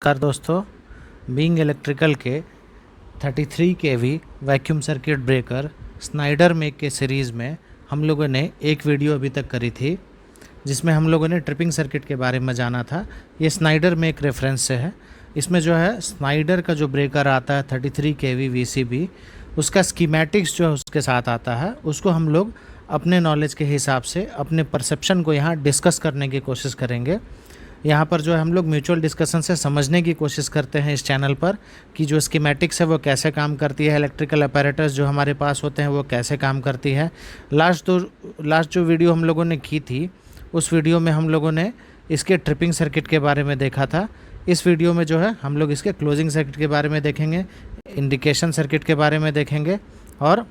नमस्कार दोस्तों, being electrical के 33 kV vacuum circuit breaker Schneider make के सीरीज़ में हम लोगों ने एक वीडियो अभी तक करी थी जिसमें हम लोगों ने ट्रिपिंग सर्किट के बारे में जाना था। ये स्नाइडर मेक रेफरेंस से है। इसमें जो है स्नाइडर का जो ब्रेकर आता है 33 केवी VCB, उसका स्कीमेटिक्स जो है उसके साथ आता है। उसको हम लोग अपने नॉलेज के हिसाब से अपने परसेप्शन को यहाँ डिस्कस करने की कोशिश करेंगे। यहाँ पर जो है हम लोग म्यूचुअल डिस्कशन से समझने की कोशिश करते हैं इस चैनल पर कि जो स्कीमेटिक्स है वो कैसे काम करती है, इलेक्ट्रिकल अपैरेटस जो हमारे पास होते हैं वो कैसे काम करती है। लास्ट जो वीडियो हम लोगों ने की थी उस वीडियो में हम लोगों ने इसके ट्रिपिंग सर्किट के बारे में देखा था। इस वीडियो में जो है हम लोग इसके क्लोजिंग सर्किट के बारे में देखेंगे, इंडिकेशन सर्किट के बारे में देखेंगे और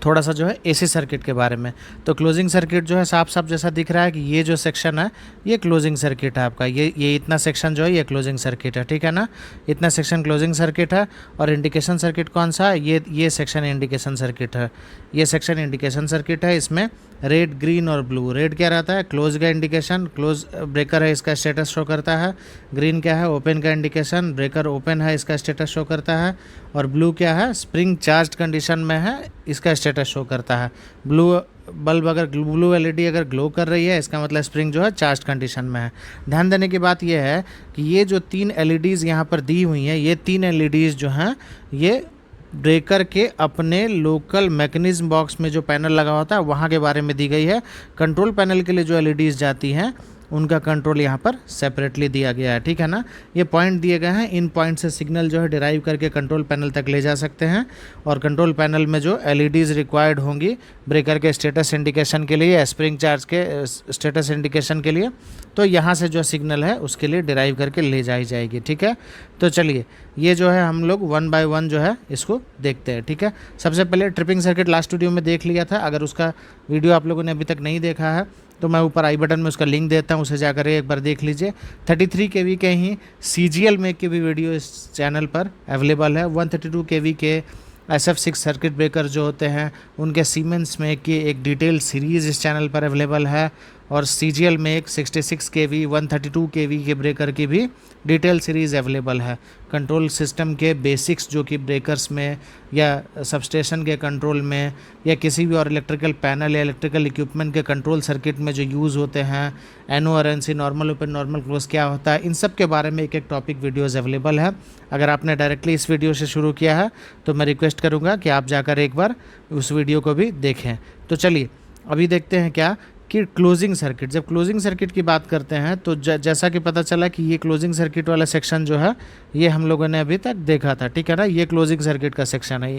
थोड़ा सा जो है AC सर्किट के बारे में। तो क्लोजिंग सर्किट जो है साफ साफ जैसा दिख रहा है कि ये जो सेक्शन है ये क्लोजिंग सर्किट है आपका। ये इतना सेक्शन जो है ये क्लोजिंग सर्किट है, ठीक है ना। इतना सेक्शन क्लोजिंग सर्किट है। और इंडिकेशन सर्किट कौन सा है? ये सेक्शन इंडिकेशन सर्किट है। ये सेक्शन इंडिकेशन सर्किट है। इसमें रेड, ग्रीन और ब्लू। रेड क्या रहता है? क्लोज का इंडिकेशन, क्लोज ब्रेकर है, इसका स्टेटस शो करता है। ग्रीन क्या है? ओपन का इंडिकेशन, ब्रेकर ओपन है, इसका स्टेटस शो करता है। और ब्लू क्या है? स्प्रिंग चार्ज कंडीशन में है, इसका स्टेटस शो करता है। ब्लू बल्ब अगर ब्लू LED अगर ग्लो कर रही है इसका मतलब स्प्रिंग जो है चार्ज कंडीशन में है। ध्यान देने की बात यह है कि ये जो 3 LEDs यहाँ पर दी हुई हैं, ये 3 LEDs जो हैं ये ब्रेकर के अपने लोकल मैकेनिज्म बॉक्स में जो पैनल लगा होता है वहाँ के बारे में दी गई है। कंट्रोल पैनल के लिए जो LEDs जाती हैं उनका कंट्रोल यहाँ पर सेपरेटली दिया गया है, ठीक है ना। ये पॉइंट दिए गए हैं, इन पॉइंट से सिग्नल जो है डिराइव करके कंट्रोल पैनल तक ले जा सकते हैं। और कंट्रोल पैनल में जो LEDs रिक्वायर्ड होंगी ब्रेकर के स्टेटस इंडिकेशन के लिए, स्प्रिंग चार्ज के स्टेटस इंडिकेशन के लिए, तो यहाँ से जो सिग्नल है उसके लिए डिराइव करके ले जाई जाएगी, ठीक है। तो चलिए ये जो है हम लोग 1 बाय 1 जो है इसको देखते हैं, ठीक है। सबसे पहले ट्रिपिंग सर्किट लास्ट वीडियो में देख लिया था। अगर उसका वीडियो आप लोगों ने अभी तक नहीं देखा है तो मैं ऊपर आई बटन में उसका लिंक देता हूँ, उसे जाकर एक बार देख लीजिए। 33 केवी के ही CGL मेक के भी वीडियो इस चैनल पर अवेलेबल है। 132 केवी के SF6 सर्किट ब्रेकर जो होते हैं उनके सीमेंस में की एक डिटेल सीरीज़ इस चैनल पर अवेलेबल है। और CGL में एक 66 केवी 132 केवी के ब्रेकर की भी डिटेल सीरीज़ अवेलेबल है। कंट्रोल सिस्टम के बेसिक्स जो कि ब्रेकर्स में या सबस्टेशन के कंट्रोल में या किसी भी और इलेक्ट्रिकल पैनल या इलेक्ट्रिकल इक्विपमेंट के कंट्रोल सर्किट में जो यूज़ होते हैं, NO और NC, normal open normal close क्या होता है, इन सब के बारे में एक टॉपिक वीडियोज़ अवेलेबल है। अगर आपने डायरेक्टली इस वीडियो से शुरू किया है तो मैं रिक्वेस्ट करूँगा कि आप जाकर एक बार उस वीडियो को भी देखें। तो चलिए अभी देखते हैं क्या कि क्लोजिंग सर्किट। जब क्लोजिंग सर्किट की बात करते हैं तो जैसा कि पता चला कि ये क्लोजिंग सर्किट वाला सेक्शन जो है ये हम लोगों ने अभी तक देखा था, ठीक है ना। ये क्लोजिंग सर्किट का सेक्शन है।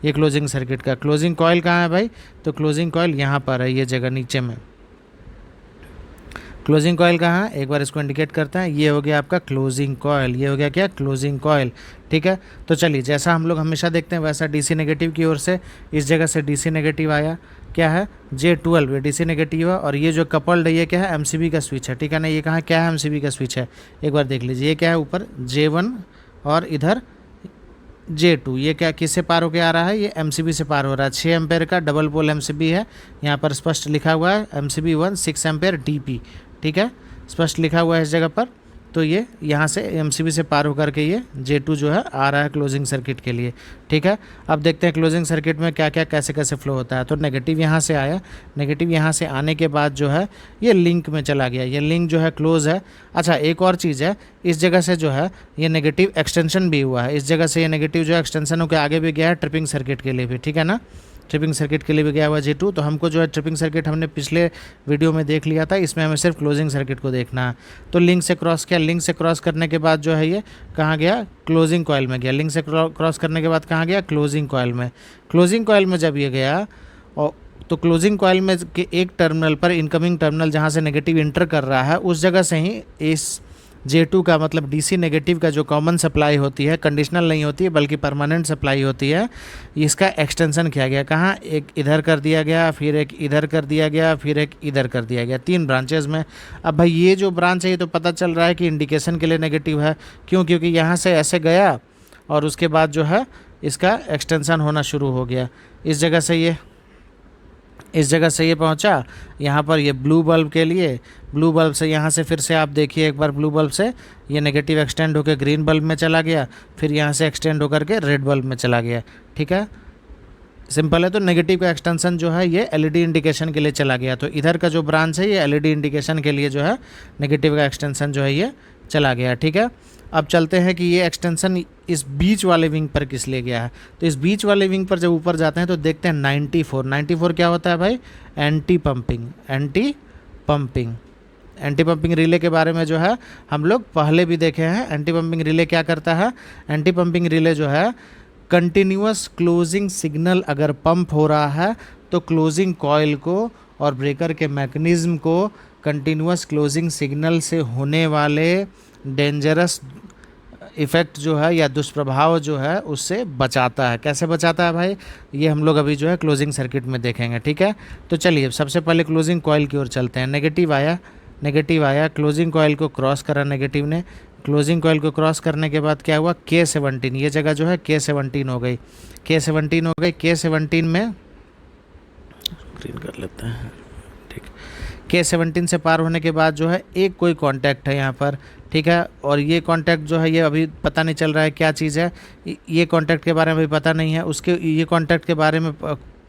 ये क्लोजिंग सर्किट का क्लोजिंग कॉइल कहाँ है भाई? तो क्लोजिंग कॉइल यहाँ पर है, ये जगह नीचे में। क्लोजिंग कॉइल कहाँ है? एक बार इसको इंडिकेट करते हैं। ये हो गया आपका क्लोजिंग कॉइल। ये हो गया क्या? क्लोजिंग कॉइल, ठीक है। तो चलिए जैसा हम लोग हमेशा देखते हैं वैसा DC नेगेटिव की ओर से इस जगह से DC नेगेटिव आया। क्या है? J12 ये DC नेगेटिव है। और ये जो कपल्ड है ये क्या है? MCB का स्विच है, ठीक है ना। ये कहाँ क्या है? MCB का स्विच है। एक बार देख लीजिए ये क्या है? ऊपर J1 और इधर J2। ये क्या किससे पार होकर आ रहा है? ये MCB से पार हो रहा है। 6 एम्पेयर का डबल पोल MCB है। यहाँ पर स्पष्ट लिखा हुआ है MCB1 6 एम्पेयर DP, ठीक है, स्पष्ट लिखा हुआ है इस जगह पर। तो ये यहाँ से MCB से पार होकर के ये J2 जो है आ रहा है क्लोजिंग सर्किट के लिए, ठीक है। अब देखते हैं क्लोजिंग सर्किट में क्या क्या कैसे कैसे फ्लो होता है। तो नेगेटिव यहाँ से आया, नेगेटिव यहाँ से आने के बाद जो है ये लिंक में चला गया। ये लिंक जो है क्लोज है। अच्छा एक और चीज़ है, इस जगह से जो है ये नेगेटिव एक्सटेंशन भी हुआ है। इस जगह से ये नेगेटिव जो है एक्सटेंशन होकर आगे भी गया है ट्रिपिंग सर्किट के लिए भी, ठीक है ना। ट्रिपिंग सर्किट के लिए भी गया हुआ J2। तो हमको जो है ट्रिपिंग सर्किट हमने पिछले वीडियो में देख लिया था, इसमें हमें सिर्फ क्लोजिंग सर्किट को देखना है। तो लिंक से क्रॉस किया, लिंक से क्रॉस करने के बाद जो है ये कहाँ गया? क्लोजिंग कॉइल में गया। लिंक से क्रॉस करने के बाद कहाँ गया? क्लोजिंग कॉइल में। क्लोजिंग कॉइल में जब ये गया और तो क्लोजिंग कॉइल में के एक टर्मिनल पर, इनकमिंग टर्मिनल जहाँ से नेगेटिव इंटर कर रहा है उस जगह से ही इस J2 का मतलब DC नेगेटिव का जो कॉमन सप्लाई होती है, कंडीशनल नहीं होती है बल्कि परमानेंट सप्लाई होती है, इसका एक्सटेंशन किया गया। कहाँ? एक इधर कर दिया गया, फिर एक इधर कर दिया गया, फिर एक इधर कर दिया गया, 3 ब्रांचेज़ में। अब भाई ये जो ब्रांच है ये तो पता चल रहा है कि इंडिकेशन के लिए नेगेटिव है। क्यों? क्योंकि यहाँ से ऐसे गया और उसके बाद जो है इसका एक्सटेंशन होना शुरू हो गया। इस जगह से ये पहुंचा यहाँ पर। ये ब्लू बल्ब के लिए ब्लू बल्ब से यहाँ से फिर से आप देखिए एक बार, ब्लू बल्ब से ये नेगेटिव एक्सटेंड होकर ग्रीन बल्ब में चला गया, फिर यहाँ से एक्सटेंड होकर के रेड बल्ब में चला गया। ठीक है, सिंपल है। तो नेगेटिव का एक्सटेंशन जो है ये एलईडी इंडिकेशन के लिए चला गया, तो इधर का जो ब्रांच है ये एलईडी इंडिकेशन के लिए जो है नेगेटिव का एक्सटेंशन जो है ये चला गया। ठीक है, अब चलते हैं कि ये एक्सटेंशन इस बीच वाले विंग पर किस लिए गया है। तो इस बीच वाले विंग पर जब ऊपर जाते हैं तो देखते हैं 94 क्या होता है भाई, anti pumping. Anti pumping relay के बारे में जो है हम लोग पहले भी देखे हैं। एंटी पंपिंग रिले क्या करता है, एंटी पंपिंग रिले जो है कंटिन्यूअस क्लोजिंग सिग्नल अगर पंप हो रहा है तो क्लोजिंग कॉइल को और ब्रेकर के मैकेनिज्म को कंटिन्यूअस क्लोजिंग सिग्नल से होने वाले डेंजरस इफ़ेक्ट जो है या दुष्प्रभाव जो है उससे बचाता है। कैसे बचाता है भाई, ये हम लोग अभी जो है क्लोजिंग सर्किट में देखेंगे। ठीक है, तो चलिए सबसे पहले क्लोजिंग कॉइल की ओर चलते हैं। नेगेटिव आया, क्लोजिंग कॉइल को क्रॉस करा नेगेटिव ने। क्लोजिंग कॉइल को क्रॉस करने के बाद क्या हुआ, K17, ये जगह जो है K17 हो गई। K17 में ग्रीन कर लेते हैं। ठीक, K17 से पार होने के बाद जो है एक कोई कांटेक्ट है यहाँ पर। ठीक है, और ये कांटेक्ट जो है ये अभी पता नहीं चल रहा है क्या चीज़ है, ये कांटेक्ट के बारे में अभी पता नहीं है। उसके ये कांटेक्ट के बारे में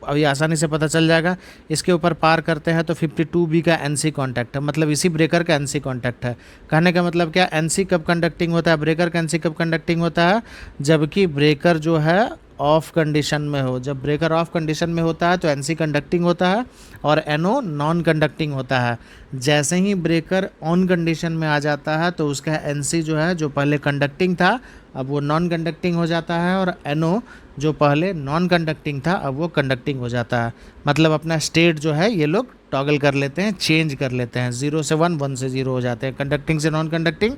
अभी आसानी से पता चल जाएगा। इसके ऊपर पार करते हैं तो 52B का NC कांटेक्ट है, मतलब इसी ब्रेकर का NC कांटेक्ट है। कहने का मतलब क्या, NC कब कंडक्टिंग होता है, ब्रेकर का NC कब कंडक्टिंग होता है, जबकि ब्रेकर जो है ऑफ कंडीशन में हो। जब ब्रेकर ऑफ कंडीशन में होता है तो NC कंडक्टिंग होता है और NO नॉन कंडक्टिंग होता है। जैसे ही ब्रेकर ऑन कंडीशन में आ जाता है तो उसका NC जो है, जो पहले कंडक्टिंग था अब वो नॉन कंडक्टिंग हो जाता है, और NO जो पहले नॉन कंडक्टिंग था अब वो कंडक्टिंग हो जाता है। मतलब अपना स्टेट जो है ये लोग टॉगल कर लेते हैं, चेंज कर लेते हैं, 0 से 1, 1 से 0 हो जाते हैं, कंडक्टिंग से नॉन कंडक्टिंग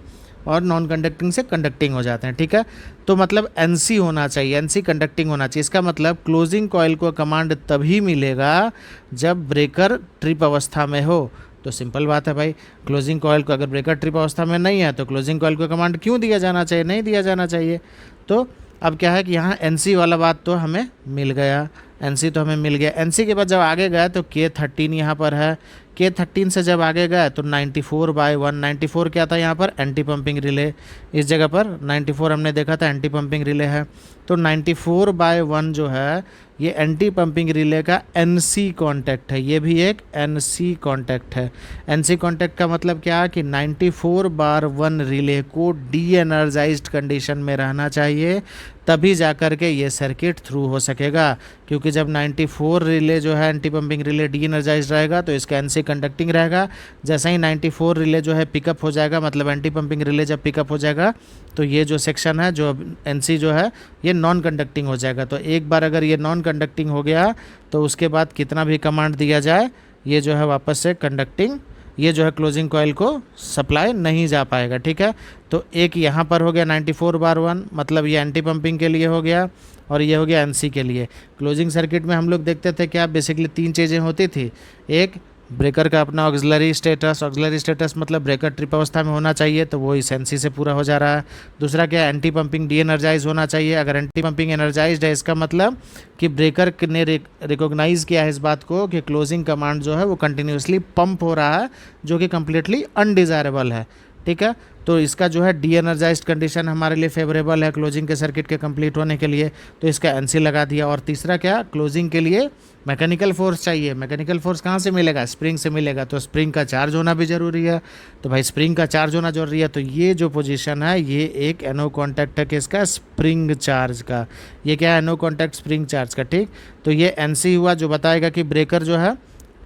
और नॉन कंडक्टिंग से कंडक्टिंग हो जाते हैं। ठीक है, तो मतलब NC होना चाहिए, NC कंडक्टिंग होना चाहिए। इसका मतलब क्लोजिंग कॉइल को कमांड तभी मिलेगा जब ब्रेकर ट्रिप अवस्था में हो। तो सिंपल बात है भाई, क्लोजिंग कॉइल को अगर ब्रेकर ट्रिप अवस्था में नहीं है तो क्लोजिंग कॉइल को कमांड क्यों दिया जाना चाहिए, नहीं दिया जाना चाहिए। तो अब क्या है कि यहाँ NC वाला बात तो हमें मिल गया, NC तो हमें मिल गया। NC के बाद जब आगे गए तो K13 यहाँ पर है। K13 से जब आगे गए तो 94/1, 94 क्या था यहाँ पर, एंटी पंपिंग रिले। इस जगह पर 94 हमने देखा था एंटी पंपिंग रिले है। तो 94/1 जो है ये एंटी पंपिंग रिले का NC कॉन्टैक्ट है, ये भी एक NC कॉन्टैक्ट है। NC कॉन्टैक्ट का मतलब क्या है कि 94/1 रिले को डी एनर्जाइज्ड कंडीशन में रहना चाहिए, तभी जाकर के ये सर्किट थ्रू हो सकेगा। क्योंकि जब 94 रिले जो है anti pumping relay de-energise रहेगा तो इसका NC कंडक्टिंग रहेगा। जैसे ही 94 रिले जो है पिकअप हो जाएगा, मतलब एंटी पंपिंग रिले जब पिकअप हो जाएगा तो ये जो सेक्शन है जो NC जो है ये नॉन कंडक्टिंग हो जाएगा। तो एक बार अगर ये नॉन कंडक्टिंग हो गया तो उसके बाद कितना भी कमांड दिया जाए ये जो है वापस से कंडक्टिंग, ये जो है क्लोजिंग कॉइल को सप्लाई नहीं जा पाएगा। ठीक है, तो एक यहाँ पर हो गया 94/1, मतलब ये एंटी पंपिंग के लिए हो गया और ये हो गया NC के लिए। क्लोजिंग सर्किट में हम लोग देखते थे क्या, बेसिकली 3 चीज़ें होती थी। एक, ब्रेकर का अपना ऑक्सिलरी स्टेटस मतलब ब्रेकर ट्रिप अवस्था में होना चाहिए, तो वो इस NC से पूरा हो जा रहा है। दूसरा क्या, एंटी पंपिंग डी एनर्जाइज होना चाहिए। अगर एंटी पंपिंग एनर्जाइज्ड है इसका मतलब कि ब्रेकर ने रिकॉग्नाइज किया है इस बात को कि क्लोजिंग कमांड जो है वो कंटिन्यूसली पंप हो रहा है, जो कि कम्प्लीटली अनडिज़ायरेबल है। ठीक है, तो इसका जो है डी एनर्जाइज्ड कंडीशन हमारे लिए फेवरेबल है क्लोजिंग के सर्किट के कंप्लीट होने के लिए, तो इसका NC लगा दिया। और तीसरा क्या, क्लोजिंग के लिए मैकेनिकल फोर्स चाहिए। मैकेनिकल फोर्स कहाँ से मिलेगा, स्प्रिंग से मिलेगा, तो स्प्रिंग का चार्ज होना भी ज़रूरी है। तो भाई स्प्रिंग का चार्ज होना जरूरी है, तो ये जो पोजीशन है ये एक NO कॉन्टैक्ट है किसका, स्प्रिंग चार्ज का। ये क्या है, NO कॉन्टैक्ट स्प्रिंग चार्ज का। ठीक, तो ये NC हुआ जो बताएगा कि ब्रेकर जो है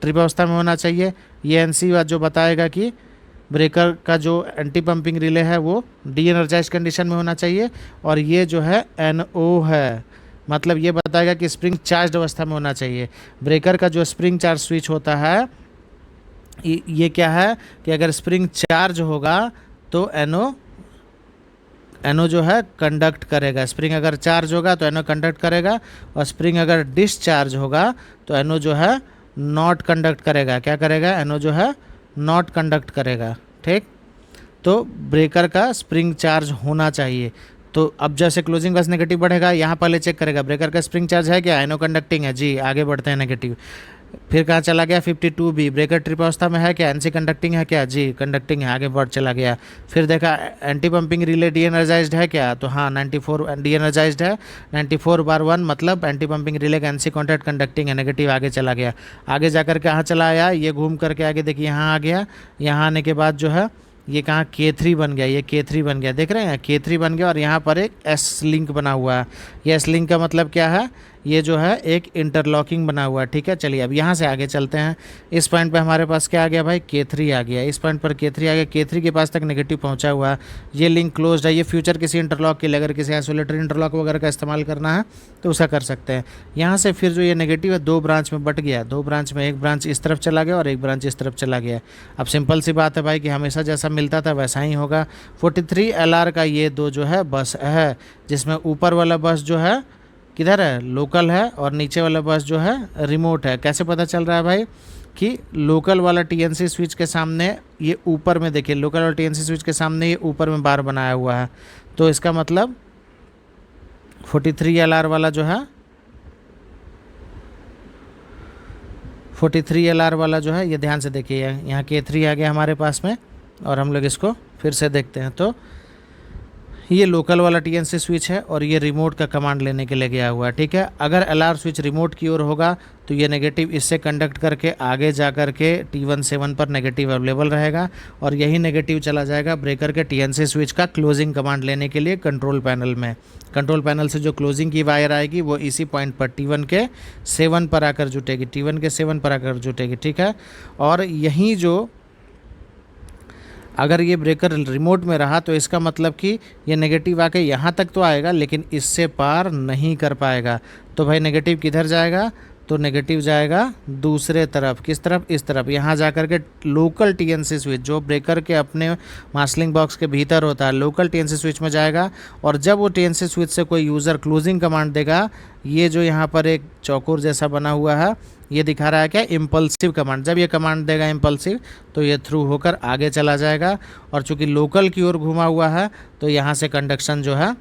ट्रिप अवस्था में होना चाहिए। ये NC हुआ जो बताएगा कि ब्रेकर का जो एंटी पंपिंग रिले है वो डी एनर्जाइज कंडीशन में होना चाहिए। और ये जो है NO है, मतलब ये बताएगा कि स्प्रिंग चार्ज अवस्था में होना चाहिए। ब्रेकर का जो स्प्रिंग चार्ज स्विच होता है ये क्या है कि अगर स्प्रिंग चार्ज होगा तो NO जो है कंडक्ट करेगा। स्प्रिंग अगर चार्ज होगा तो NO कंडक्ट करेगा, और स्प्रिंग अगर डिस्चार्ज होगा तो NO जो है नॉट कंडक्ट करेगा। क्या करेगा, NO जो है नॉट कंडक्ट करेगा। ठीक, तो ब्रेकर का स्प्रिंग चार्ज होना चाहिए। तो अब जैसे क्लोजिंग बस नेगेटिव बढ़ेगा, यहाँ पहले चेक करेगा ब्रेकर का स्प्रिंग चार्ज है क्या, NO कंडक्टिंग है जी, आगे बढ़ते हैं नेगेटिव। फिर कहाँ चला गया 52B, ब्रेकर ट्रिप अवस्था में है क्या, एनसी कंडक्टिंग है क्या, जी कंडक्टिंग है, आगे बढ़ चला गया। फिर देखा anti pumping relay D energised है क्या, तो हाँ 94 डी एनर्जाइज्ड है, 94/1 मतलब एंटी पंपिंग रिले का एनसी कॉन्टैक्ट कंडक्टिंग है, नेगेटिव, आगे चला गया। आगे जाकर के कहाँ चला आया, ये घूम करके आगे देखिए यहाँ आ गया। यहाँ आने के बाद जो है ये कहाँ K3 बन गया, ये K3 बन गया, देख रहे हैं K3 बन गया, और यहाँ पर एक एस लिंक बना हुआ है। ये एस लिंक का मतलब क्या है, ये जो है एक इंटरलॉकिंग बना हुआ है, ठीक है। चलिए अब यहाँ से आगे चलते हैं। इस पॉइंट पे हमारे पास क्या आ गया भाई, K3 आ गया, इस पॉइंट पर K3 आ गया, K3 के पास तक नेगेटिव पहुँचा हुआ है। ये लिंक क्लोज्ड है, ये फ्यूचर किसी इंटरलॉक के लिए अगर किसी आइसोलेटर इंटरलॉक वगैरह का इस्तेमाल करना है तो उसका कर सकते हैं। यहाँ से फिर जो ये नेगेटिव है 2 ब्रांच में बट गया, 2 ब्रांच में एक ब्रांच इस तरफ चला गया और एक ब्रांच इस तरफ चला गया। अब सिंपल सी बात है भाई कि हमेशा जैसा मिलता था वैसा ही होगा। 43 LR का ये 2 जो है बस है, जिसमें ऊपर वाला बस जो है किधर है, लोकल है, और नीचे वाला बस जो है रिमोट है। कैसे पता चल रहा है भाई कि लोकल वाला टीएनसी स्विच के सामने ये ऊपर में, देखिए लोकल वाला टीएनसी स्विच के सामने ये ऊपर में बार बनाया हुआ है, तो इसका मतलब 43 LR वाला जो है 43 LR वाला जो है, ये ध्यान से देखिए यहाँ K3 आ गया हमारे पास में, और हम लोग इसको फिर से देखते हैं। तो ये लोकल वाला टीएनसी स्विच है और ये रिमोट का कमांड लेने के लिए गया हुआ है, ठीक है। अगर एलआर स्विच रिमोट की ओर होगा तो ये नेगेटिव इससे कंडक्ट करके आगे जा कर के T17 पर नेगेटिव अवेलेबल रहेगा, और यही नेगेटिव चला जाएगा ब्रेकर के टीएनसी स्विच का क्लोजिंग कमांड लेने के लिए कंट्रोल पैनल में। कंट्रोल पैनल से जो क्लोजिंग की वायर आएगी वो इसी पॉइंट पर T1 के 7 पर आकर जुटेगी, T1 के 7 पर आकर जुटेगी, ठीक है। और यहीं जो अगर ये ब्रेकर रिमोट में रहा तो इसका मतलब कि ये नेगेटिव आके यहाँ तक तो आएगा लेकिन इससे पार नहीं कर पाएगा। तो भाई नेगेटिव किधर जाएगा, तो नेगेटिव जाएगा दूसरे तरफ, किस तरफ, इस तरफ। यहाँ जा कर के लोकल टीएनसी स्विच जो ब्रेकर के अपने मास्लिंग बॉक्स के भीतर होता है, लोकल टीएनसी स्विच में जाएगा। और जब वो टीएनसी स्विच से कोई यूज़र क्लोजिंग कमांड देगा, ये जो यहाँ पर एक चौकोर जैसा बना हुआ है ये दिखा रहा है क्या, इम्पल्सिव कमांड। जब ये कमांड देगा इम्पल्सिव तो ये थ्रू होकर आगे चला जाएगा, और चूँकि लोकल की ओर घुमा हुआ है तो यहाँ से कंडक्शन जो है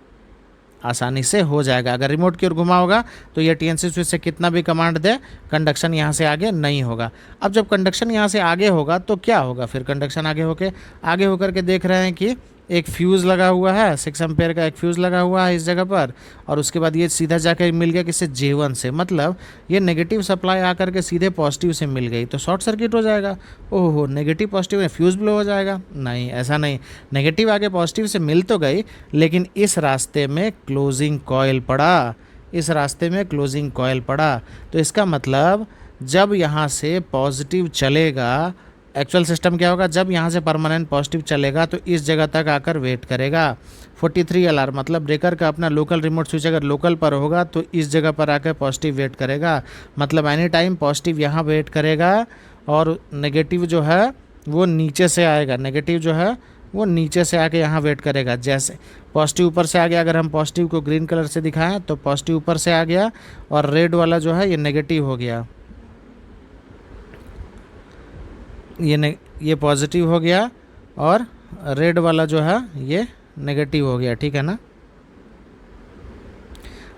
आसानी से हो जाएगा। अगर रिमोट की ओर घुमा होगा तो ये टीएनसी स्विच से कितना भी कमांड दे कंडक्शन यहाँ से आगे नहीं होगा। अब जब कंडक्शन यहाँ से आगे होगा तो क्या होगा, फिर कंडक्शन आगे होकर के देख रहे हैं कि एक फ्यूज़ लगा हुआ है, 6 एम्पेयर का एक फ्यूज़ लगा हुआ है इस जगह पर, और उसके बाद ये सीधा जाकर मिल गया किससे, J1 से। मतलब ये नेगेटिव सप्लाई आकर के सीधे पॉजिटिव से मिल गई तो शॉर्ट सर्किट हो जाएगा। ओहो, नेगेटिव पॉजिटिव में फ्यूज़ ब्लो हो जाएगा, नहीं ऐसा नहीं। नेगेटिव आगे पॉजिटिव से मिल तो गई लेकिन इस रास्ते में क्लोजिंग कॉइल पड़ा, इस रास्ते में क्लोजिंग कॉइल पड़ा। तो इसका मतलब जब यहाँ से पॉजिटिव चलेगा, एक्चुअल सिस्टम क्या होगा, जब यहाँ से परमानेंट पॉजिटिव चलेगा तो इस जगह तक आकर वेट करेगा। 43 LR मतलब ब्रेकर का अपना लोकल रिमोट स्विच अगर लोकल पर होगा तो इस जगह पर आकर पॉजिटिव वेट करेगा। मतलब एनी टाइम पॉजिटिव यहाँ वेट करेगा और नेगेटिव जो है वो नीचे से आएगा, नेगेटिव जो है वो नीचे से आके यहाँ वेट करेगा। जैसे पॉजिटिव ऊपर से आ गया, अगर हम पॉजिटिव को ग्रीन कलर से दिखाएं तो पॉजिटिव ऊपर से आ गया और रेड वाला जो है ये नेगेटिव हो गया, ये पॉजिटिव हो गया और रेड वाला जो है ये नेगेटिव हो गया, ठीक है ना,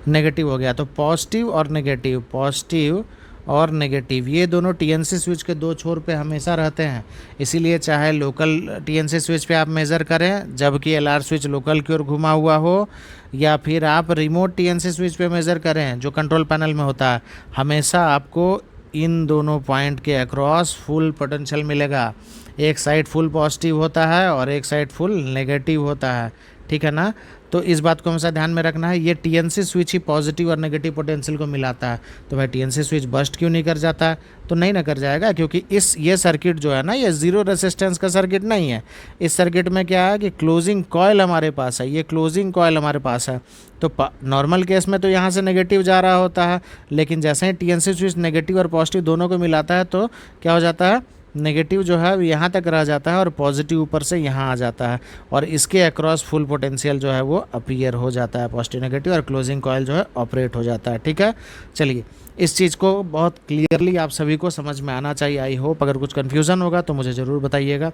नेगेटिव हो गया। तो पॉजिटिव और नेगेटिव, पॉजिटिव और नेगेटिव ये दोनों टीएनसी स्विच के दो छोर पे हमेशा रहते हैं। इसीलिए चाहे लोकल टीएनसी स्विच पे आप मेज़र करें जबकि एलआर स्विच लोकल की ओर घुमा हुआ हो, या फिर आप रिमोट टीएनसी स्विच पे मेज़र करें जो कंट्रोल पैनल में होता है, हमेशा आपको इन दोनों पॉइंट के अक्रॉस फुल पोटेंशियल मिलेगा। एक साइड फुल पॉजिटिव होता है और एक साइड फुल नेगेटिव होता है, ठीक है ना। तो इस बात को हमेशा ध्यान में रखना है। ये टीएनसी स्विच ही पॉजिटिव और नेगेटिव पोटेंशियल को मिलाता है। तो भाई टीएनसी स्विच बस्ट क्यों नहीं कर जाता है, तो नहीं ना कर जाएगा क्योंकि ये सर्किट जो है ना ये ज़ीरो रेसिस्टेंस का सर्किट नहीं है। इस सर्किट में क्या है कि क्लोजिंग कॉयल हमारे पास है, ये क्लोजिंग कॉयल हमारे पास है। तो नॉर्मल केस में तो यहाँ से नेगेटिव जा रहा होता है, लेकिन जैसे ही टीएनसी स्विच नेगेटिव और पॉजिटिव दोनों को मिलाता है तो क्या हो जाता है, नेगेटिव जो है यहाँ तक रह जाता है और पॉजिटिव ऊपर से यहाँ आ जाता है, और इसके अक्रॉस फुल पोटेंशियल जो है वो अपीयर हो जाता है, पॉजिटिव नेगेटिव, और क्लोजिंग कॉयल जो है ऑपरेट हो जाता है, ठीक है। चलिए इस चीज़ को बहुत क्लियरली आप सभी को समझ में आना चाहिए। आई होप अगर कुछ कन्फ्यूज़न होगा तो मुझे ज़रूर बताइएगा,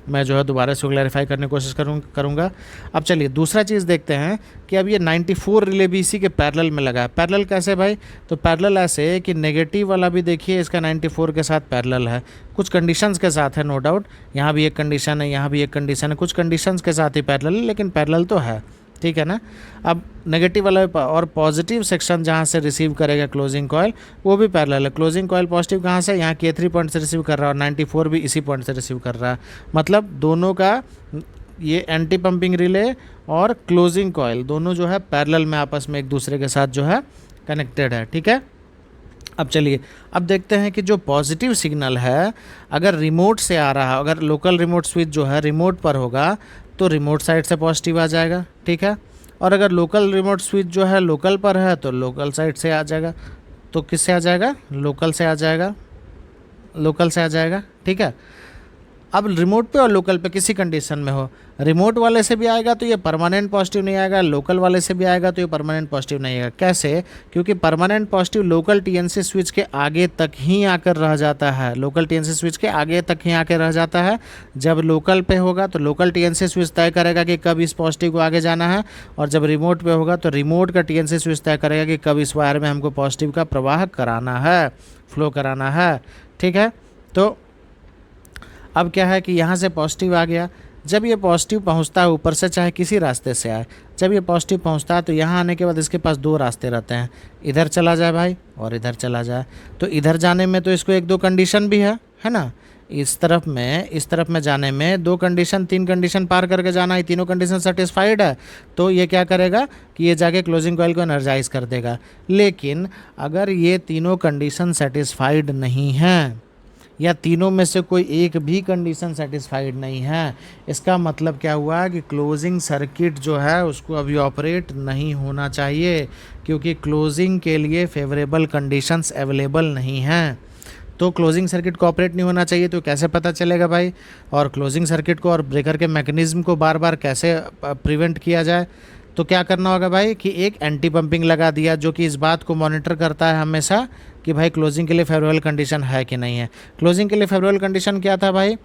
मैं जो है दोबारा से क्लैरिफाई करने की कोशिश करूँगा। अब चलिए दूसरा चीज़ देखते हैं कि अब ये 94 रिले भी इसी के पैरेलल में लगा है। पैरेलल कैसे भाई? तो पैरेलल ऐसे कि नेगेटिव वाला भी देखिए इसका 94 के साथ पैरेलल है, कुछ कंडीशंस के साथ है नो डाउट। यहाँ भी एक कंडीशन है, यहाँ भी एक कंडीशन है, कुछ कंडीशंस के साथ ही पैरेलल है, लेकिन पैरेलल तो है, ठीक है ना। अब नेगेटिव वाला और पॉजिटिव सेक्शन जहाँ से रिसीव करेगा क्लोजिंग कॉयल वो भी पैरेलल है। क्लोजिंग कॉयल पॉजिटिव कहाँ से? यहाँ K3 पॉइंट से रिसीव कर रहा है और 94 भी इसी पॉइंट से रिसीव कर रहा है। मतलब दोनों का ये एंटी पंपिंग रिले और क्लोजिंग कॉयल दोनों जो है पैरेलल में आपस में एक दूसरे के साथ जो है कनेक्टेड है, ठीक है। अब चलिए अब देखते हैं कि जो पॉजिटिव सिग्नल है अगर रिमोट से आ रहा, अगर लोकल रिमोट स्विच जो है रिमोट पर होगा तो रिमोट साइड से पॉजिटिव आ जाएगा, ठीक है। और अगर लोकल रिमोट स्विच जो है लोकल पर है तो लोकल साइड से आ जाएगा। तो किससे आ जाएगा? लोकल से आ जाएगा, लोकल से आ जाएगा, ठीक है। अब रिमोट पे और लोकल पे किसी कंडीशन में हो, रिमोट वाले से भी आएगा तो ये परमानेंट पॉजिटिव नहीं आएगा, लोकल वाले से भी आएगा तो ये परमानेंट पॉजिटिव नहीं आएगा। कैसे? क्योंकि permanent positive local TNC switch के आगे तक ही आकर रह जाता है, लोकल टीएनसी स्विच के आगे तक ही आकर रह जाता है। जब लोकल पे होगा तो लोकल टीएनसी स्विच तय करेगा कि कब इस पॉजिटिव को आगे जाना है, और जब रिमोट पे होगा तो रिमोट का टीएनसी स्विच तय करेगा कि कब इस वायर में हमको पॉजिटिव का प्रवाह कराना है, फ्लो कराना है, ठीक है। तो अब क्या है कि यहाँ से पॉजिटिव आ गया, जब ये पॉजिटिव पहुँचता है ऊपर से चाहे किसी रास्ते से आए, जब ये पॉजिटिव पहुँचता है तो यहाँ आने के बाद इसके पास दो रास्ते रहते हैं, इधर चला जाए भाई और इधर चला जाए। तो इधर जाने में तो इसको एक दो कंडीशन भी है ना। इस तरफ में जाने में दो कंडीशन, तीन कंडीशन पार करके जाना है, तीनों कंडीशन सेटिस्फाइड है तो ये क्या करेगा कि ये जाके क्लोजिंग कॉइल को एनर्जाइज कर देगा। लेकिन अगर ये तीनों कंडीशन सेटिस्फाइड नहीं हैं या तीनों में से कोई एक भी कंडीशन सेटिस्फाइड नहीं है, इसका मतलब क्या हुआ कि क्लोजिंग सर्किट जो है उसको अभी ऑपरेट नहीं होना चाहिए, क्योंकि क्लोजिंग के लिए फेवरेबल कंडीशंस अवेलेबल नहीं हैं। तो क्लोजिंग सर्किट को ऑपरेट नहीं होना चाहिए। तो कैसे पता चलेगा भाई? और क्लोजिंग सर्किट को और ब्रेकर के मैकेनिज्म को बार बार कैसे प्रिवेंट किया जाए? तो क्या करना होगा भाई कि एक एंटी पंपिंग लगा दिया जो कि इस बात को मॉनिटर करता है हमेशा कि भाई क्लोजिंग के लिए फेवरेबल कंडीशन है कि नहीं है। क्लोजिंग के लिए फेवरेबल कंडीशन क्या था भाई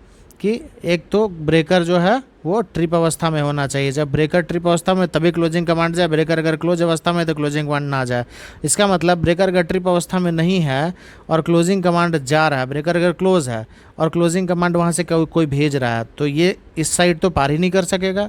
कि एक तो ब्रेकर जो है वो ट्रिप अवस्था में होना चाहिए। जब ब्रेकर ट्रिप अवस्था में तभी क्लोजिंग कमांड जाए, ब्रेकर अगर क्लोज अवस्था में तो क्लोजिंग कमांड ना जाए। इसका मतलब ब्रेकर अगर ट्रिप अवस्था में नहीं है और क्लोजिंग कमांड जा रहा है, ब्रेकर अगर क्लोज है और क्लोजिंग कमांड वहाँ से कोई भेज रहा है तो ये इस साइड तो पार ही नहीं कर सकेगा।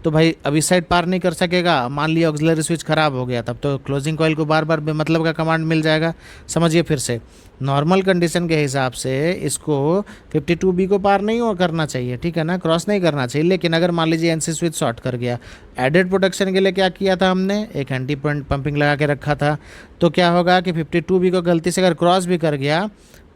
तो भाई अब इस साइड पार नहीं कर सकेगा, मान लिया ऑक्सिलरी स्विच ख़राब हो गया, तब तो क्लोजिंग कॉइल को बार बार बेमतलब का कमांड मिल जाएगा। समझिए फिर से, नॉर्मल कंडीशन के हिसाब से इसको 52B को पार नहीं करना चाहिए, ठीक है ना, क्रॉस नहीं करना चाहिए। लेकिन अगर मान लीजिए एनसी स्विच शॉर्ट कर गया, एडेड प्रोटेक्शन के लिए क्या किया था हमने, एक एंटी पंपिंग लगा के रखा था। तो क्या होगा कि 52B को गलती से अगर क्रॉस भी कर गया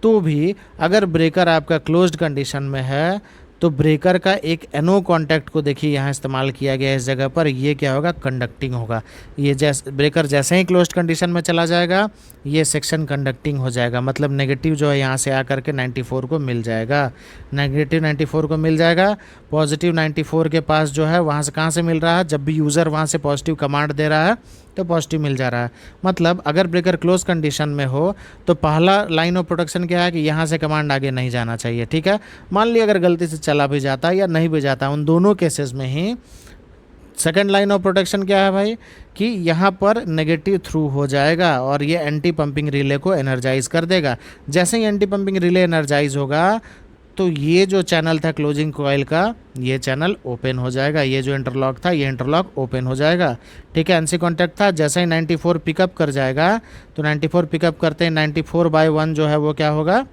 तो भी अगर ब्रेकर आपका क्लोज्ड कंडीशन में है तो ब्रेकर का एक एनो कॉन्टैक्ट को देखिए यहाँ इस्तेमाल किया गया है इस जगह पर, ये क्या होगा, कंडक्टिंग होगा। ये ब्रेकर जैसे ही क्लोज्ड कंडीशन में चला जाएगा ये सेक्शन कंडक्टिंग हो जाएगा, मतलब नेगेटिव जो है यहाँ से आकर के 94 को मिल जाएगा, नेगेटिव 94 को मिल जाएगा। पॉजिटिव 94 के पास जो है वहाँ से कहाँ से मिल रहा है, जब भी यूज़र वहाँ से पॉजिटिव कमांड दे रहा है तो पॉजिटिव मिल जा रहा है। मतलब अगर ब्रेकर क्लोज कंडीशन में हो तो पहला लाइन ऑफ प्रोटेक्शन क्या है कि यहाँ से कमांड आगे नहीं जाना चाहिए, ठीक है। मान लिया अगर गलती से चला भी जाता है या नहीं भी जाता, उन दोनों केसेस में ही सेकंड लाइन ऑफ प्रोटेक्शन क्या है भाई कि यहाँ पर नेगेटिव थ्रू हो जाएगा और ये एंटी पंपिंग रिले को एनर्जाइज कर देगा। जैसे ही एंटी पंपिंग रिले एनर्जाइज होगा तो ये जो चैनल था क्लोजिंग कॉइल का, ये चैनल ओपन हो जाएगा, ये जो इंटरलॉक था ये इंटरलॉक ओपन हो जाएगा, ठीक है। एनसी कॉन्टैक्ट था, जैसे ही 94 पिकअप कर जाएगा तो 94 पिकअप करते हैं 94/1 जो है वो क्या होगा,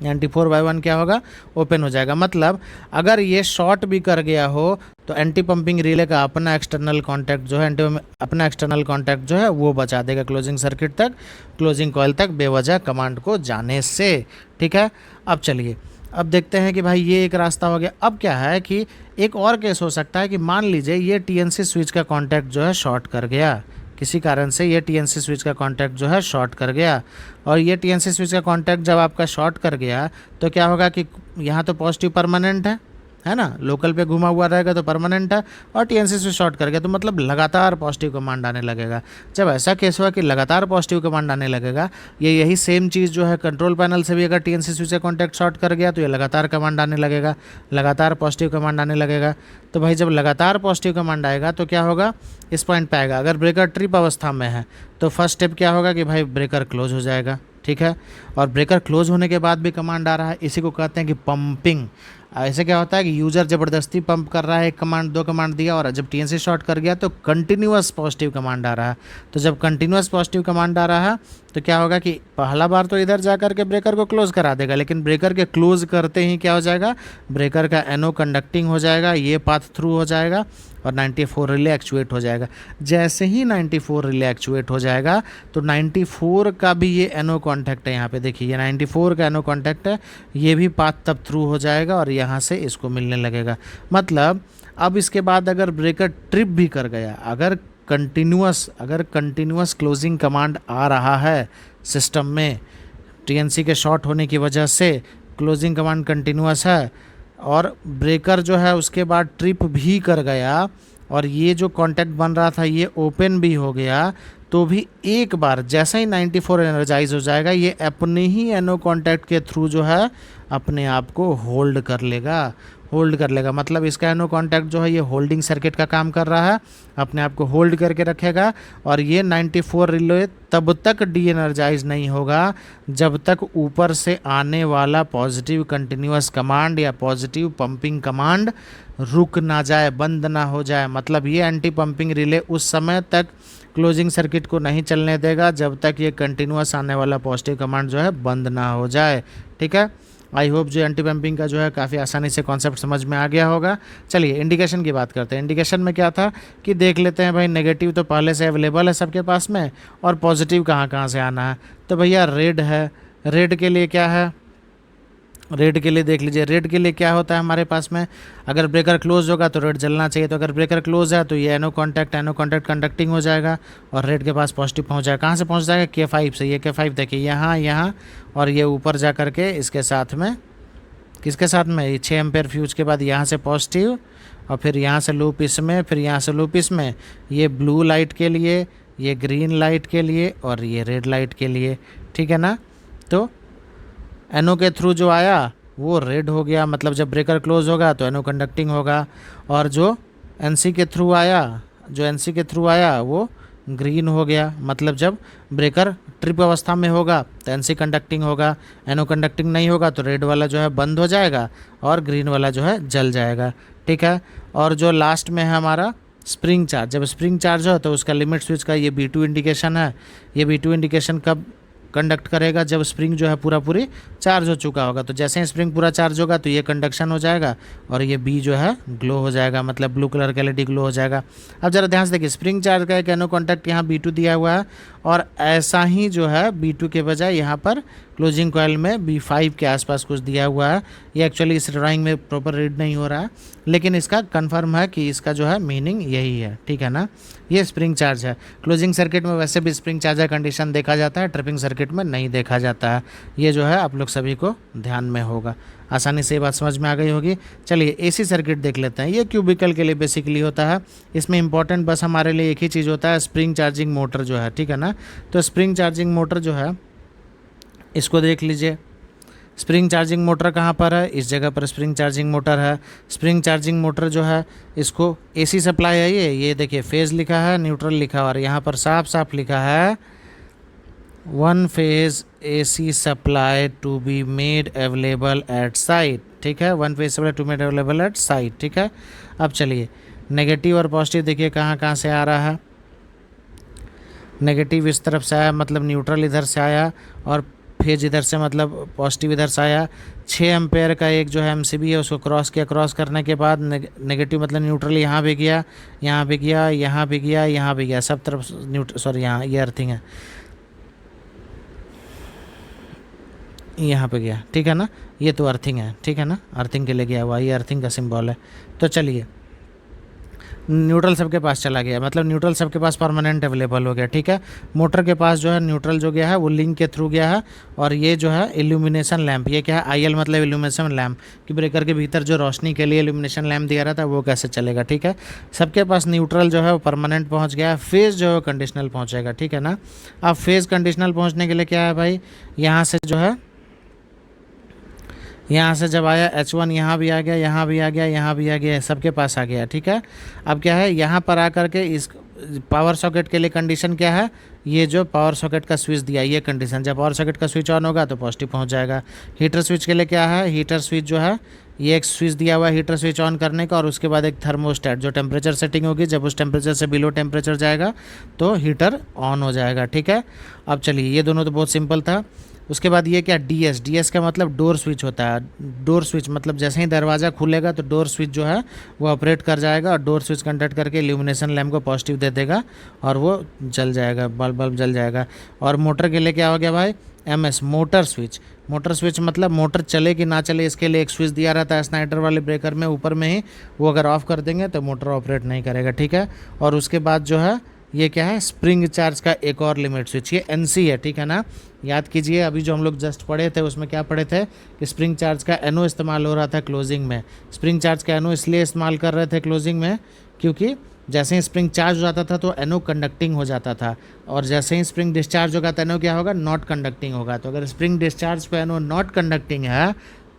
94/1 क्या होगा, ओपन हो जाएगा। मतलब अगर ये शॉर्ट भी कर गया हो तो एंटी पंपिंग रिले का अपना एक्सटर्नल कॉन्टैक्ट जो है अपना एक्सटर्नल कॉन्टैक्ट जो है वो बचा देगा क्लोजिंग सर्किट तक, क्लोजिंग कॉइल तक बेवजह कमांड को जाने से, ठीक है। अब चलिए अब देखते हैं कि भाई ये एक रास्ता हो गया। अब क्या है कि एक और केस हो सकता है कि मान लीजिए ये टीएनसी स्विच का कॉन्टैक्ट जो है शॉर्ट कर गया, किसी कारण से ये टीएनसी स्विच का कॉन्टैक्ट जो है शॉर्ट कर गया, और ये टीएनसी स्विच का कॉन्टैक्ट जब आपका शॉर्ट कर गया तो क्या होगा कि यहाँ तो पॉजिटिव परमानेंट है है ना, लोकल पे घुमा हुआ रहेगा तो परमानेंट है, और टीएनसी से शॉर्ट कर गया तो मतलब लगातार पॉजिटिव कमांड आने लगेगा। जब ऐसा केस हुआ कि लगातार पॉजिटिव कमांड आने लगेगा, यही सेम चीज़ जो है कंट्रोल पैनल से भी अगर टीएनसी स्विच से कॉन्टैक्ट शॉर्ट कर गया तो ये लगातार कमांड आने लगेगा, लगातार पॉजिटिव कमांड आने लगेगा। तो भाई जब लगातार पॉजिटिव कमांड आएगा तो क्या होगा, इस पॉइंट पे आएगा। अगर ब्रेकर ट्रिप अवस्था में है तो फर्स्ट स्टेप क्या होगा कि भाई ब्रेकर क्लोज हो जाएगा, ठीक है। और ब्रेकर क्लोज होने के बाद भी कमांड आ रहा है, इसी को कहते हैं कि पंपिंग। ऐसे क्या होता है कि यूज़र ज़बरदस्ती पंप कर रहा है, एक कमांड दो कमांड दिया और जब टीएनसी शॉर्ट कर गया तो कंटिन्यूअस पॉजिटिव कमांड आ रहा है। तो जब कंटिन्यूअस पॉजिटिव कमांड आ रहा है तो क्या होगा कि पहला बार तो इधर जा कर के ब्रेकर को क्लोज करा देगा, लेकिन ब्रेकर के क्लोज करते ही क्या हो जाएगा, ब्रेकर का एनो कंडक्टिंग हो जाएगा, ये पाथ थ्रू हो जाएगा और 94 रिले एक्चुएट हो जाएगा। जैसे ही 94 रिले एक्चुएट हो जाएगा तो 94 का भी ये एनो कॉन्टैक्ट है, यहाँ पे देखिए ये 94 का एनो कॉन्टैक्ट है, ये भी पाथ तब थ्रू हो जाएगा और यहाँ से इसको मिलने लगेगा। मतलब अब इसके बाद अगर ब्रेकर ट्रिप भी कर गया, अगर कंटिन्यूअस क्लोजिंग कमांड आ रहा है सिस्टम में, टीएनसी के शॉर्ट होने की वजह से क्लोजिंग कमांड कंटिन्यूअस है और ब्रेकर जो है उसके बाद ट्रिप भी कर गया और ये जो कांटेक्ट बन रहा था ये ओपन भी हो गया, तो भी एक बार जैसे ही 94 एनर्जाइज हो जाएगा ये अपने ही एनो कांटेक्ट के थ्रू जो है अपने आप को होल्ड कर लेगा। मतलब इसका एनो कांटेक्ट जो है ये होल्डिंग सर्किट का काम कर रहा है, अपने आप को होल्ड करके रखेगा और ये 94 रिले तब तक डी एनर्जाइज नहीं होगा जब तक ऊपर से आने वाला पॉजिटिव कंटिन्यूअस कमांड या पॉजिटिव पंपिंग कमांड रुक ना जाए, बंद ना हो जाए। मतलब ये एंटी पंपिंग रिले उस समय तक क्लोजिंग सर्किट को नहीं चलने देगा जब तक ये कंटिन्यूअस आने वाला पॉजिटिव कमांड जो है बंद ना हो जाए, ठीक है। आई होप जो एंटी पंपिंग का जो है काफ़ी आसानी से कॉन्सेप्ट समझ में आ गया होगा। चलिए इंडिकेशन की बात करते हैं। इंडिकेशन में क्या था कि देख लेते हैं भाई, नेगेटिव तो पहले से अवेलेबल है सबके पास में और पॉजिटिव कहाँ से आना है। तो भैया रेड है, रेड के लिए क्या है, रेड के लिए देख लीजिए, रेड के लिए क्या होता है हमारे पास में, अगर ब्रेकर क्लोज होगा तो रेड जलना चाहिए, तो अगर ब्रेकर क्लोज है तो ये एनो कॉन्टैक्ट कंडक्टिंग हो जाएगा और रेड के पास पॉजिटिव पहुंच जाएगा। कहाँ से पहुंच जाएगा, K5 से। ये K5 देखिए यहाँ और ये ऊपर जा कर के इसके साथ में, किसके साथ में, ये 6 एम्पेयर फ्यूज के बाद यहाँ से पॉजिटिव और फिर यहाँ से लूप इसमें, फिर यहाँ से लूप इसमें, ये ब्लू लाइट के लिए, ये ग्रीन लाइट के लिए और ये रेड लाइट के लिए, ठीक है ना। तो एनो के थ्रू जो आया वो रेड हो गया, मतलब जब ब्रेकर क्लोज होगा तो एनो कंडक्टिंग होगा, और जो एनसी के थ्रू आया वो ग्रीन हो गया, मतलब जब ब्रेकर ट्रिप अवस्था में होगा तो एनसी कंडक्टिंग होगा, एनो कंडक्टिंग नहीं होगा तो रेड वाला जो है बंद हो जाएगा और ग्रीन वाला जो है जल जाएगा, ठीक है। और जो लास्ट में है हमारा स्प्रिंग चार्ज, जब स्प्रिंग चार्ज हो तो उसका लिमिट स्विच का ये B2 इंडिकेशन है। ये B2 इंडिकेशन कब कंडक्ट करेगा, जब स्प्रिंग जो है पूरी चार्ज हो चुका होगा। तो जैसे ही स्प्रिंग पूरा चार्ज होगा तो ये कंडक्शन हो जाएगा और ये बी जो है ग्लो हो जाएगा, मतलब ब्लू कलर का LED ग्लो हो जाएगा। अब जरा ध्यान से देखिए, स्प्रिंग चार्ज का एक एनो कॉन्टैक्ट यहाँ B2 दिया हुआ है और ऐसा ही जो है B2 के बजाय यहाँ पर क्लोजिंग कॉइल में B5 के आसपास कुछ दिया हुआ है। ये एक्चुअली इस ड्राइंग में प्रॉपर रीड नहीं हो रहा है, लेकिन इसका कंफर्म है कि इसका जो है मीनिंग यही है, ठीक है ना। ये स्प्रिंग चार्ज है। क्लोजिंग सर्किट में वैसे भी स्प्रिंग चार्जर कंडीशन देखा जाता है, ट्रिपिंग सर्किट में नहीं देखा जाता है। ये जो है आप लोग सभी को ध्यान में होगा, आसानी से ये बात समझ में आ गई होगी। चलिए AC सर्किट देख लेते हैं। ये क्यूबिकल के लिए बेसिकली होता है। इसमें इंपॉर्टेंट बस हमारे लिए एक ही चीज़ होता है, स्प्रिंग चार्जिंग मोटर जो है, ठीक है ना। तो स्प्रिंग चार्जिंग मोटर जो है इसको देख लीजिए। स्प्रिंग चार्जिंग मोटर कहाँ पर है, इस जगह पर स्प्रिंग चार्जिंग मोटर है। स्प्रिंग चार्जिंग मोटर जो है इसको AC सप्लाई है, ये देखिए फेज़ लिखा है, न्यूट्रल लिखा है और यहाँ पर साफ साफ लिखा है 1 phase AC supply to be made available at site, ठीक है। 1 phase supply to made available at site, ठीक है। अब चलिए नेगेटिव और पॉजिटिव देखिए कहाँ से आ रहा है। नेगेटिव इस तरफ से आया, मतलब न्यूट्रल इधर से आया, और फेज इधर से मतलब पॉजिटिव इधर से आया। 6 एम्पेयर का एक जो है MCB है उसको क्रॉस किया, क्रॉस करने के बाद नेगेटिव मतलब न्यूट्रल यहाँ भी गया, यहाँ भी गया, यहाँ भी गया, यहाँ भी गया, सब तरफ सॉरी यहाँ ये अर्थिंग है, यहाँ पे गया, ठीक है ना। ये तो अर्थिंग है, ठीक है ना, अर्थिंग के लिए गया हुआ, ये अर्थिंग का सिंबल है। तो चलिए न्यूट्रल सबके पास चला गया, मतलब न्यूट्रल सबके पास परमानेंट अवेलेबल हो गया, ठीक है। मोटर के पास जो है न्यूट्रल जो गया है वो लिंक के थ्रू गया है, और ये जो है इल्यूमिनेशन लैंप, ये क्या है, आईएल मतलब इल्यूमिनेशन लैंप कि ब्रेकर के भीतर जो रोशनी के लिए इल्यूमिनेशन लैंप दिया रहा था वो कैसे चलेगा, ठीक है। सबके पास न्यूट्रल जो है वो परमानेंट पहुँच गया है, फेज़ जो है कंडीशनल पहुँचेगा, ठीक है ना। अब फेज़ कंडीशनल पहुँचने के लिए क्या है भाई, यहाँ से जो है, यहाँ से जब आया H1 यहाँ भी आ गया, यहाँ भी आ गया, यहाँ भी आ गया, सबके पास आ गया, ठीक है। अब क्या है, यहाँ पर आकर के इस पावर सॉकेट के लिए कंडीशन क्या है, ये जो पावर सॉकेट का स्विच दिया ये कंडीशन, जब पावर सॉकेट का स्विच ऑन होगा तो पॉजिटिव पहुँच जाएगा। हीटर स्विच के लिए क्या है, हीटर स्विच जो है ये एक स्विच दिया हुआ है हीटर स्विच ऑन करने का, और उसके बाद एक थर्मोस्टेट जो टेम्परेचर सेटिंग होगी, जब उस टेम्परेचर से बिलो टेम्परेचर जाएगा तो हीटर ऑन हो जाएगा, ठीक है। अब चलिए, ये दोनों तो बहुत सिंपल था। उसके बाद ये क्या, डीएस का मतलब डोर स्विच होता है। डोर स्विच मतलब जैसे ही दरवाज़ा खुलेगा तो डोर स्विच जो है वो ऑपरेट कर जाएगा, और डोर स्विच कंडक्ट करके इल्यूमिनेशन लैम्प को पॉजिटिव दे देगा और वो जल जाएगा, बल्ब जल जाएगा। और मोटर के लिए क्या हो गया भाई, MS motor switch. Motor switch मतलब मोटर चले कि ना चले इसके लिए एक स्विच दिया रहता है स्नाइडर वाले ब्रेकर में ऊपर में ही, वो अगर ऑफ़ कर देंगे तो मोटर ऑपरेट नहीं करेगा, ठीक है। और उसके बाद जो है ये क्या है, स्प्रिंग चार्ज का एक और लिमिट स्विच, ये एनसी है, ठीक है ना। याद कीजिए, अभी जो हम लोग जस्ट पढ़े थे उसमें क्या पढ़े थे कि स्प्रिंग चार्ज का एनओ इस्तेमाल हो रहा था क्लोजिंग में। स्प्रिंग चार्ज का एनओ इसलिए इस्तेमाल कर रहे थे क्लोजिंग में क्योंकि जैसे ही स्प्रिंग चार्ज हो जाता था तो एनओ कंडक्टिंग हो जाता था, और जैसे ही स्प्रिंग डिस्चार्ज होगा तो एनओ क्या होगा, नॉट कंडक्टिंग होगा। तो अगर स्प्रिंग डिस्चार्ज पे एनओ नॉट कंडक्टिंग है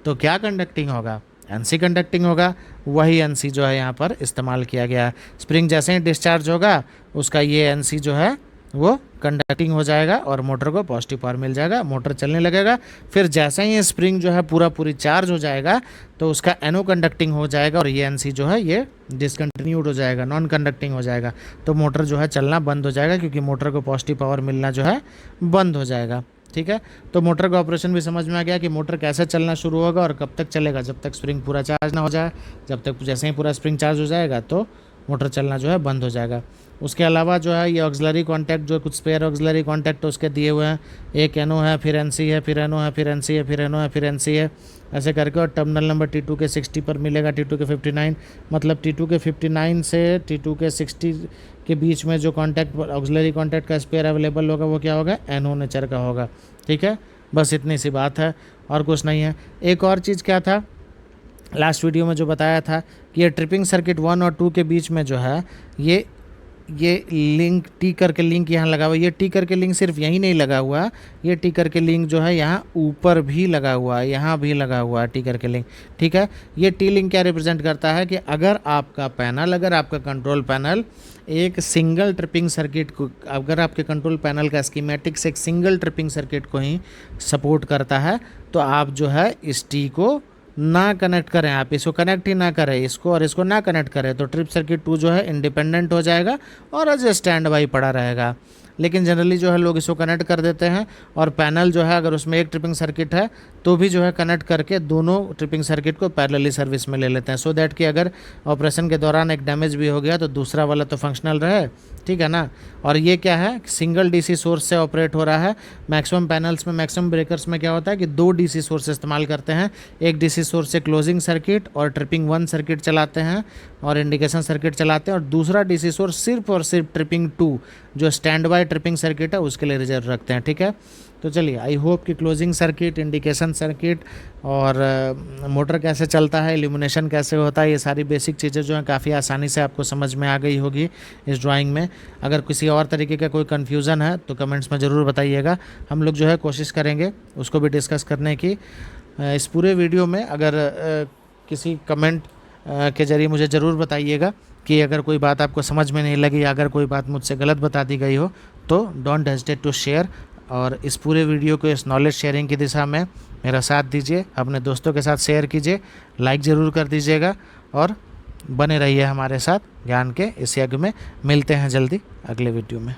तो क्या कंडक्टिंग होगा, एनसी कंडक्टिंग होगा। वही एनसी जो है यहाँ पर इस्तेमाल किया गया है। स्प्रिंग जैसे ही डिस्चार्ज होगा उसका ये एनसी जो है वो कंडक्टिंग हो जाएगा और मोटर को पॉजिटिव पावर मिल जाएगा, मोटर चलने लगेगा। फिर जैसे ही ये स्प्रिंग जो है पूरी चार्ज हो जाएगा तो उसका एनो कंडक्टिंग हो जाएगा, और ये एनसी जो है ये डिसकंटिन्यूड हो जाएगा, नॉन कंडक्टिंग हो जाएगा। तो मोटर जो है चलना बंद हो जाएगा, क्योंकि मोटर को पॉजिटिव पावर मिलना जो है बंद हो जाएगा, ठीक है। तो मोटर का ऑपरेशन भी समझ में आ गया कि मोटर कैसे चलना शुरू होगा और कब तक चलेगा, जब तक स्प्रिंग पूरा चार्ज ना हो जाए। जब तक जैसे ही पूरा स्प्रिंग चार्ज हो जाएगा तो मोटर चलना जो है बंद हो जाएगा। उसके अलावा जो है ये ऑक्सिलरी कॉन्टैक्ट, जो कुछ स्पेयर ऑक्सिलरी कॉन्टैक्ट उसके दिए हुए हैं, एक एनओ है, फिर एनसी है, फिर एनओ है, फिर एनसी है, फिर एनओ है, फिर एनसी है, ऐसे करके। और टर्मिनल नंबर T2 के 60 पर मिलेगा, T2 के 59, मतलब T2 के 59 से T2 के 60 के बीच में जो कॉन्टैक्ट ऑक्सिलरी कॉन्टैक्ट का स्पेयर अवेलेबल होगा वो क्या होगा, एनओ नेचर का होगा, ठीक है। बस इतनी सी बात है और कुछ नहीं है। एक और चीज़ क्या था, लास्ट वीडियो में जो बताया था कि ये ट्रिपिंग सर्किट 1 और 2 के बीच में जो है ये लिंक टी करके लिंक यहाँ लगा हुआ है। ये टी करके लिंक सिर्फ यहीं नहीं लगा हुआ, ये टी करके लिंक जो है यहाँ ऊपर भी लगा हुआ है, यहाँ भी लगा हुआ है टी करके लिंक, ठीक है। ये टी लिंक क्या रिप्रेजेंट करता है कि अगर आपका पैनल, अगर आपका कंट्रोल पैनल एक सिंगल ट्रिपिंग सर्किट को, अगर आपके कंट्रोल पैनल का स्कीमेटिक्स एक सिंगल ट्रिपिंग सर्किट को ही सपोर्ट करता है तो आप जो है इस टी को ना कनेक्ट करें, आप इसको कनेक्ट ही ना करें, इसको और इसको ना कनेक्ट करें, तो ट्रिप सर्किट 2 जो है इंडिपेंडेंट हो जाएगा और एज ए स्टैंड बाई पड़ा रहेगा। लेकिन जनरली जो है लोग इसको कनेक्ट कर देते हैं, और पैनल जो है अगर उसमें एक ट्रिपिंग सर्किट है तो भी जो है कनेक्ट करके दोनों ट्रिपिंग सर्किट को पैरेलली सर्विस में ले लेते हैं, सो दैट कि अगर ऑपरेशन के दौरान एक डैमेज भी हो गया तो दूसरा वाला तो फंक्शनल रहे, ठीक है ना। और ये क्या है, सिंगल डीसी सोर्स से ऑपरेट हो रहा है। मैक्सिमम पैनल्स में, मैक्सिमम ब्रेकर्स में क्या होता है कि 2 डीसी सोर्स इस्तेमाल करते हैं। एक डीसी सोर्स से क्लोजिंग सर्किट और ट्रिपिंग 1 सर्किट चलाते हैं और इंडिकेशन सर्किट चलाते हैं, और दूसरा डीसी सोर्स सिर्फ और सिर्फ ट्रिपिंग 2 जो स्टैंड बाय ट्रिपिंग सर्किट है उसके लिए रिजर्व रखते हैं, ठीक है। तो चलिए, आई होप कि क्लोजिंग सर्किट, इंडिकेशन सर्किट और मोटर कैसे चलता है, इल्यूमिनेशन कैसे होता है, ये सारी बेसिक चीज़ें जो हैं काफ़ी आसानी से आपको समझ में आ गई होगी इस ड्राइंग में। अगर किसी और तरीके का कोई कन्फ्यूज़न है तो कमेंट्स में ज़रूर बताइएगा, हम लोग जो है कोशिश करेंगे उसको भी डिस्कस करने की। इस पूरे वीडियो में अगर किसी कमेंट के ज़रिए मुझे ज़रूर बताइएगा कि अगर कोई बात आपको समझ में नहीं लगी या अगर कोई बात मुझसे गलत बता दी गई हो तो डोंट हेजिटेट टू शेयर, और इस पूरे वीडियो को इस नॉलेज शेयरिंग की दिशा में मेरा साथ दीजिए, अपने दोस्तों के साथ शेयर कीजिए, लाइक ज़रूर कर दीजिएगा और बने रहिए हमारे साथ ज्ञान के इस यज्ञ में। मिलते हैं जल्दी अगले वीडियो में।